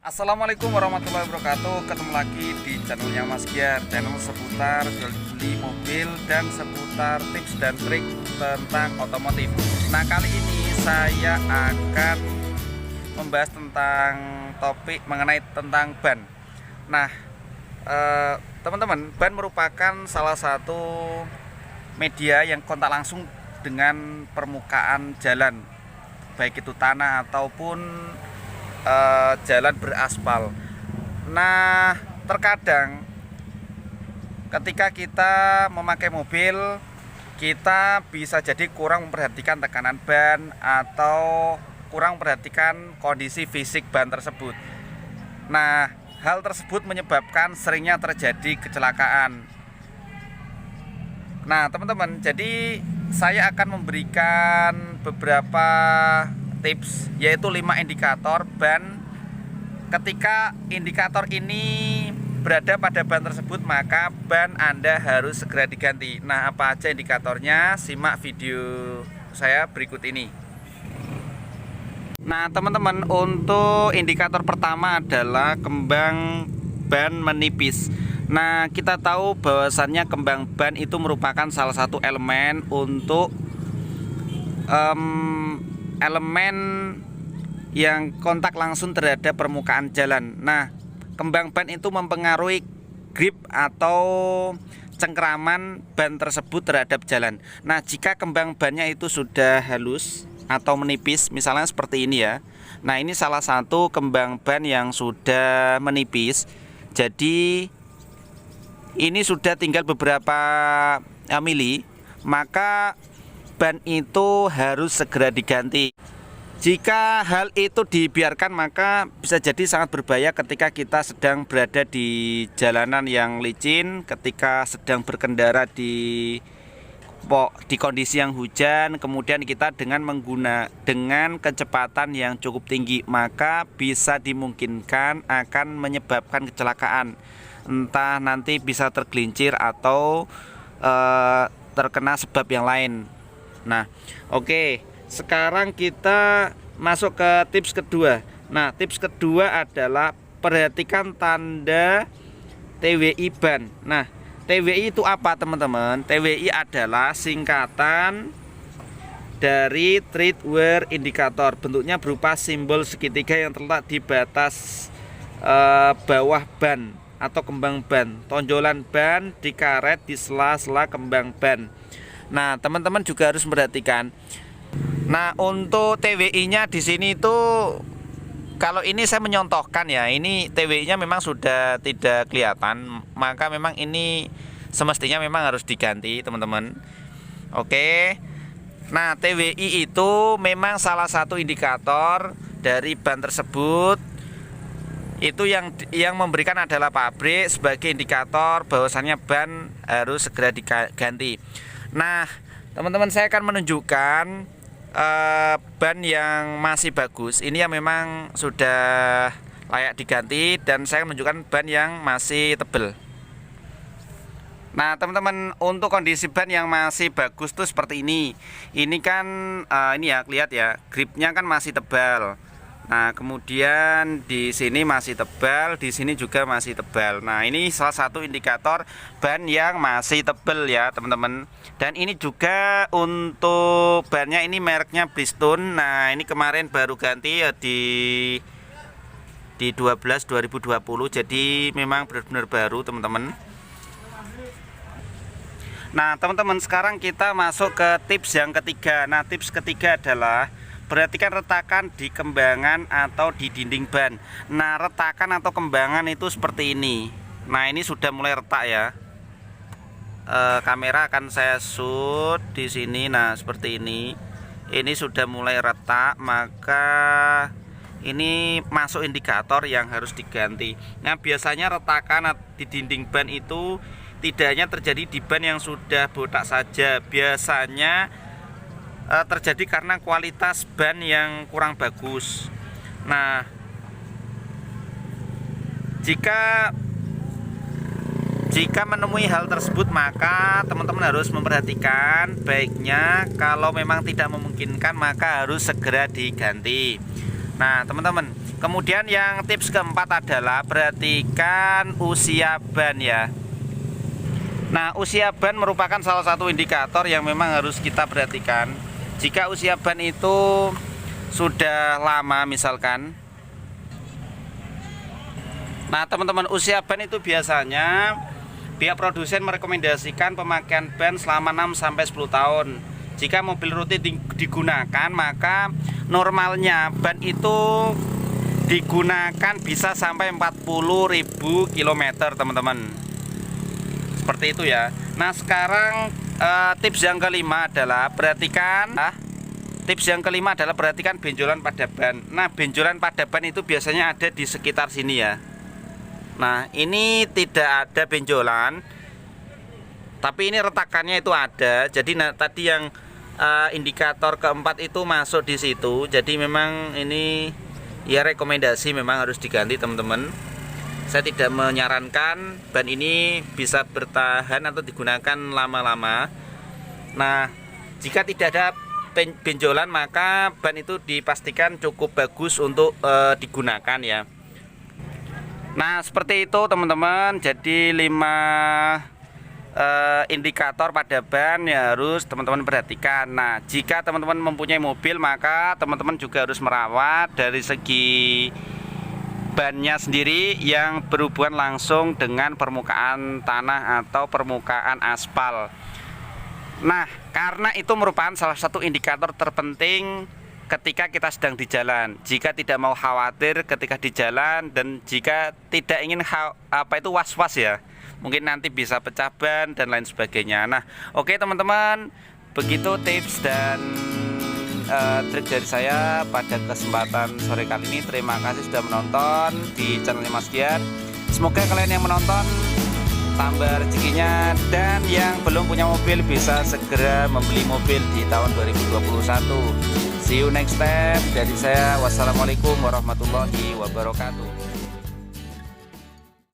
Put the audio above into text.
Assalamualaikum warahmatullahi wabarakatuh. Ketemu lagi di channelnya Mas Giar, channel seputar jual beli mobil dan seputar tips dan trik tentang otomotif. Nah, kali ini saya akan membahas tentang topik mengenai tentang ban. Nah, teman-teman, ban merupakan salah satu media yang kontak langsung dengan permukaan jalan, baik itu tanah ataupun jalan beraspal. Nah, terkadang ketika kita memakai mobil, kita bisa jadi kurang memperhatikan tekanan ban atau kurang memperhatikan kondisi fisik ban tersebut. Nah, hal tersebut menyebabkan seringnya terjadi kecelakaan. Nah, teman-teman, jadi saya akan memberikan beberapa tips, yaitu 5 indikator ban. Ketika indikator ini berada pada ban tersebut, maka ban Anda harus segera diganti. Nah, apa aja indikatornya? Simak video saya berikut ini. Nah, teman-teman, untuk indikator pertama adalah kembang ban menipis. Nah, kita tahu bahwasannya kembang ban itu merupakan salah satu elemen untuk elemen yang kontak langsung terhadap permukaan jalan. Nah, kembang ban itu mempengaruhi grip atau cengkraman ban tersebut terhadap jalan. Nah, jika kembang bannya itu sudah halus atau menipis, misalnya seperti ini ya. Nah, ini salah satu kembang ban yang sudah menipis. Jadi ini sudah tinggal beberapa mili, maka ban itu harus segera diganti. Jika hal itu dibiarkan, maka bisa jadi sangat berbahaya ketika kita sedang berada di jalanan yang licin, ketika sedang berkendara di kondisi yang hujan, kemudian kita dengan kecepatan yang cukup tinggi, maka bisa dimungkinkan akan menyebabkan kecelakaan. Entah nanti bisa tergelincir atau terkena sebab yang lain. Nah, oke, sekarang kita masuk ke tips kedua. Nah, tips kedua adalah perhatikan tanda TWI ban. Nah, TWI itu apa, teman-teman? TWI adalah singkatan dari tread wear indicator. Bentuknya berupa simbol segitiga yang terletak di batas bawah ban atau kembang ban. Tonjolan ban dikaret di sela-sela kembang ban. Nah, teman-teman juga harus memperhatikan. Nah, untuk TWI-nya di sini itu, kalau ini saya menyontohkan ya, ini TWI-nya memang sudah tidak kelihatan, maka memang ini semestinya memang harus diganti, teman-teman. Oke. Nah, TWI itu memang salah satu indikator dari ban tersebut. Itu yang memberikan adalah pabrik sebagai indikator bahwasannya ban harus segera diganti. Nah, teman-teman, saya akan menunjukkan ban yang masih bagus. Ini yang memang sudah layak diganti, dan saya menunjukkan ban yang masih tebal. Nah, teman-teman, untuk kondisi ban yang masih bagus tuh seperti ini. Ini kan ini ya, lihat ya, gripnya kan masih tebal. Nah, kemudian di sini masih tebal, di sini juga masih tebal. Nah, ini salah satu indikator ban yang masih tebal ya, teman-teman. Dan ini juga untuk bannya, ini mereknya Bridgestone. Nah, ini kemarin baru ganti ya di 2020. Jadi memang benar-benar baru, teman-teman. Nah, teman-teman, sekarang kita masuk ke tips yang ketiga. Nah, tips ketiga adalah perhatikan retakan di kembangan atau di dinding ban. Nah, retakan atau kembangan itu seperti ini. Nah, ini sudah mulai retak ya. Kamera akan saya shoot di sini. Nah, seperti ini. Ini sudah mulai retak, maka ini masuk indikator yang harus diganti. Nah, biasanya retakan di dinding ban itu tidak hanya terjadi di ban yang sudah botak saja. Biasanya terjadi karena kualitas ban yang kurang bagus. Nah, jika menemui hal tersebut, maka teman-teman harus memperhatikan. Baiknya kalau memang tidak memungkinkan, maka harus segera diganti. Nah teman-teman, kemudian yang tips keempat adalah perhatikan usia ban ya. Nah usia ban merupakan salah satu indikator yang memang harus kita perhatikan. Jika usia ban itu sudah lama misalkan, nah teman-teman, usia ban itu biasanya pihak produsen merekomendasikan pemakaian ban selama 6-10 tahun. Jika mobil rutin digunakan, maka normalnya ban itu digunakan bisa sampai 40.000 km teman-teman. Seperti itu ya. Nah sekarang tips yang kelima adalah perhatikan benjolan pada ban. Nah benjolan pada ban itu biasanya ada di sekitar sini ya. Nah ini tidak ada benjolan, tapi ini retakannya itu ada. Jadi tadi yang indikator keempat itu masuk di situ. Jadi memang ini ya rekomendasi memang harus diganti teman-teman. Saya tidak menyarankan ban ini bisa bertahan atau digunakan lama-lama. Nah jika tidak ada benjolan, maka ban itu dipastikan cukup bagus untuk digunakan ya. Nah seperti itu teman-teman. Jadi 5 indikator pada ban ya harus teman-teman perhatikan. Nah jika teman-teman mempunyai mobil, maka teman-teman juga harus merawat dari segi bannya sendiri yang berhubungan langsung dengan permukaan tanah atau permukaan aspal. Nah karena itu merupakan salah satu indikator terpenting ketika kita sedang di jalan. Jika tidak mau khawatir ketika di jalan, dan jika tidak ingin was-was ya, mungkin nanti bisa pecah ban dan lain sebagainya. Nah oke teman-teman, begitu tips dan trik dari saya pada kesempatan sore kali ini. Terima kasih sudah menonton di channel Mas Giat. Semoga kalian yang menonton tambah rezekinya, dan yang belum punya mobil bisa segera membeli mobil di tahun 2021. See you next time. Dari saya, wassalamualaikum warahmatullahi wabarakatuh.